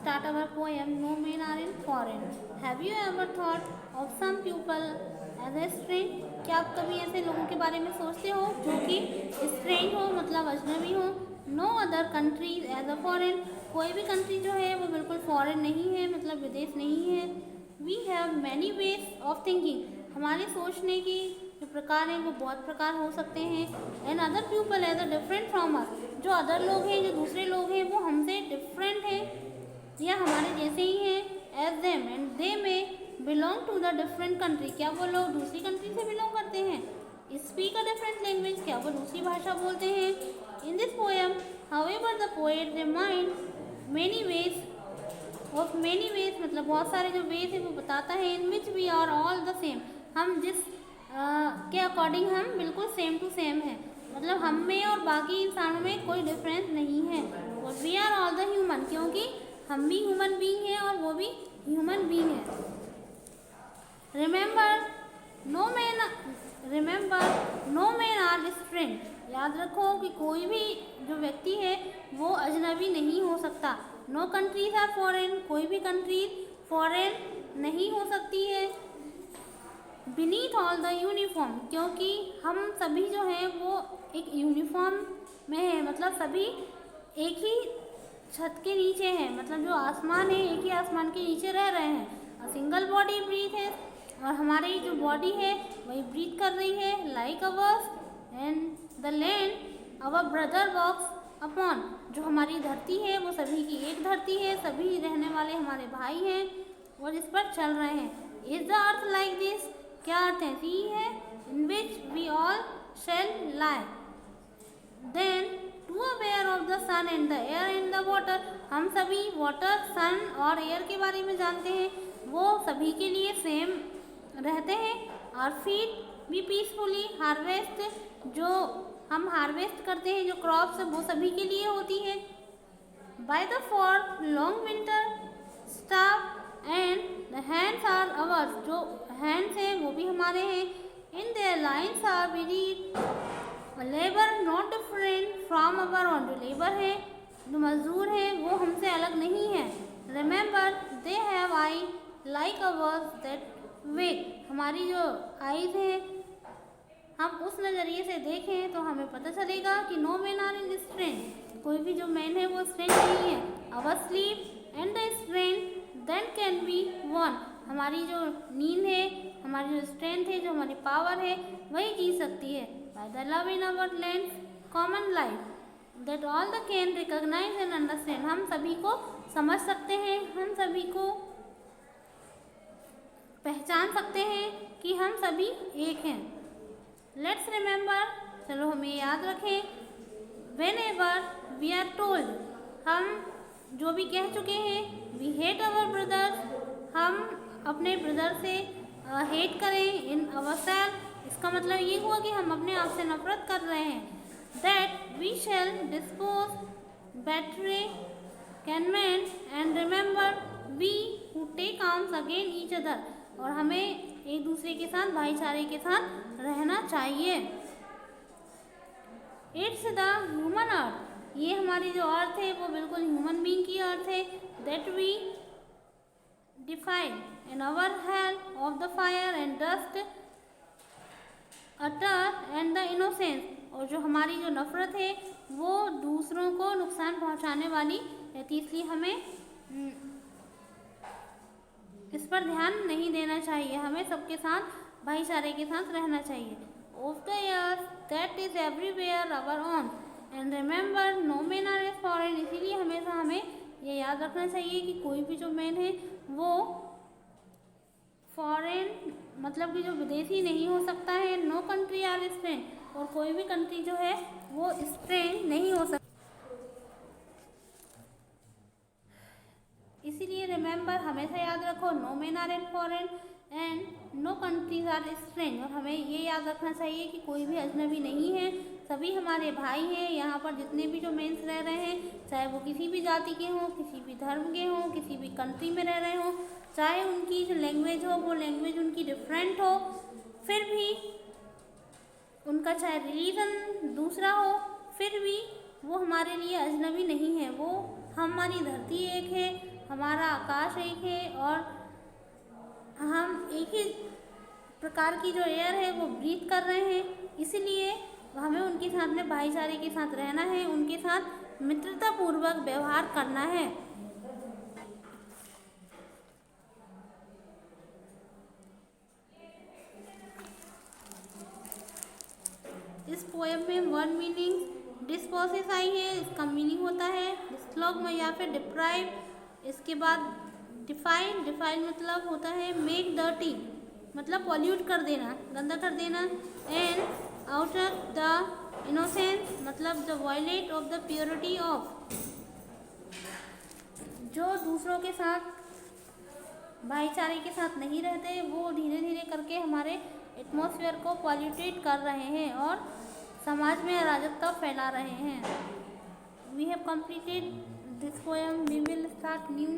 start our poem No Men Are in Foreign. Have you ever thought of some people as a strange? क्या आप कभी ऐसे लोगों के बारे में सोचते हो जो कि स्ट्रेंज हो, मतलब अजनबी हो? No other country as a foreign, कोई भी कंट्री जो है वो बिल्कुल फॉरेन नहीं है, मतलब विदेश नहीं है. We have many ways of thinking, हमारे सोचने की जो प्रकार हैं वो बहुत प्रकार हो सकते हैं. And other people as a different from us, जो अदर लोग हैं, जो दूसरे लोग हैं, वो हमसे डिफरेंट हैं या हमारे जैसे ही हैं. As them and they may belong to the different country, क्या वो लोग दूसरी कंट्री से बिलोंग करते हैं. स्पीक अ डिफरेंट लैंग्वेज, क्या वो दूसरी भाषा बोलते हैं. In this poem however the poet remind many ways of many ways, मतलब बहुत सारे जो वेज है वो बताता है. In which we are all the same, हम जिस के अकॉर्डिंग हम बिल्कुल सेम टू सेम है, मतलब हम में और बाकी इंसानों में कोई डिफरेंस नहीं है. और we are all the human, क्योंकि हम भी ह्यूमन बीइंग हैं और वो भी ह्यूमन बीइंग है. Remember no man are strange, याद रखो कि कोई भी जो व्यक्ति है वो अजनबी नहीं हो सकता. नो कंट्रीज आर फॉरेन, कोई भी कंट्री फॉरेन नहीं हो सकती है. बीनीथ ऑल द यूनिफॉर्म, क्योंकि हम सभी जो हैं वो एक यूनिफॉर्म में है, मतलब सभी एक ही छत के नीचे हैं, मतलब जो आसमान है एक ही आसमान के नीचे रह रहे हैं. अ सिंगल बॉडी ब्रीथ है, और हमारी जो बॉडी है वही ब्रीथ कर रही है. Like ours and the land our brother walks upon, जो हमारी धरती है वो सभी की एक धरती है, सभी रहने वाले हमारे भाई हैं और इस पर चल रहे हैं. Is the earth like this, क्या अर्थ ऐसी है. In which we all shall lie. Then to aware of the sun and the air and the water, हम सभी वाटर, सन और एयर के बारे में जानते हैं, वो सभी के लिए सेम रहते हैं. और फीड भी पीसफुली हार्वेस्ट, जो हम हार्वेस्ट करते हैं जो क्रॉप्स वो सभी के लिए होती है. By the for long winter starved and the hands are ours, जो हैंड्स हैं वो भी हमारे हैं. In their lines are we read labour not different from our own, जो लेबर है, जो मजदूर है वो हमसे अलग नहीं है. Remember they have eye like ours that way, हमारी जो आईज है हम उस नज़रिए से देखें तो हमें पता चलेगा कि no man are in strange, कोई भी जो मैन है वो स्ट्रेंज नहीं है. Our sleep and the strength then can be one, हमारी जो नींद है, हमारी जो स्ट्रेंथ है, जो हमारी पावर है वही जी सकती है. By the love in our land common life that all the can recognise and understand, हम सभी को समझ सकते हैं, हम सभी को पहचान सकते हैं कि हम सभी एक हैं. लेट्स रिमेंबर, चलो हमें याद रखें. Whenever we are told, हम जो भी कह चुके हैं. वी हेट अवर ब्रदर्स, हम अपने ब्रदर से हेट करें. इन अवर सेल्फ, इसका मतलब ये हुआ कि हम अपने आप से नफरत कर रहे हैं. That we shall dispose betray condemn and remember we who take arms again each other, और हमें एक दूसरे के साथ भाईचारे के साथ रहना चाहिए. इट्स द ह्यूमन अर्थ, ये हमारी जो अर्थ है वो बिल्कुल ह्यूमन बीइंग की अर्थ है. That we define in our hell of the fire and dust utter and the innocence, और जो हमारी जो नफरत है वो दूसरों को नुकसान पहुंचाने वाली रहती, इसलिए हमें इस पर ध्यान नहीं देना चाहिए, हमें सबके साथ भाईचारे के साथ रहना चाहिए. Of the earth that is everywhere our own and remember no man are foreign, इसीलिए हमेशा हमें ये याद रखना चाहिए कि कोई भी जो मैन है वो फॉरेन, मतलब कि जो विदेशी नहीं हो सकता है. नो कंट्री आर स्ट्रेंज, और कोई भी कंट्री जो है वो स्ट्रेंज नहीं हो सकता. इसीलिए रिमेंबर, हमेशा याद रखो, no man are in foreign and no countries are strange, और हमें ये याद रखना चाहिए कि कोई भी अजनबी नहीं है, सभी हमारे भाई हैं. यहाँ पर जितने भी जो मेंस रह रहे हैं, चाहे वो किसी भी जाति के हों, किसी भी धर्म के हों, किसी भी कंट्री में रह रहे हों, चाहे उनकी जो लैंग्वेज हो वो लैंग्वेज उनकी डिफरेंट हो, फिर भी उनका चाहे रिलीजन दूसरा हो, फिर भी वो हमारे लिए अजनबी नहीं है. वो हमारी धरती एक है, हमारा आकाश एक है और हम एक ही प्रकार की जो एयर है वो ब्रीथ कर रहे हैं, इसलिए हमें उनके साथ में भाईचारे के साथ रहना है, उनके साथ मित्रतापूर्वक व्यवहार करना है। इस पोएम में वर्ड मीनिंग डिस्पोसेस आई है, इसका मीनिंग होता है डिस्लॉग में या फिर डिप्राइव। इसके बाद डिफाइन, डिफाइन मतलब होता है मेक डर्टी, मतलब पॉल्यूट कर देना, गंदा कर देना। And out of the innocence मतलब the violet of the purity of, जो दूसरों के साथ भाईचारे के साथ नहीं रहते वो धीरे धीरे करके हमारे एटमॉस्फेयर को पॉल्यूटेट कर रहे हैं और समाज में अराजकता फैला रहे हैं। We have completed this poem. We will start new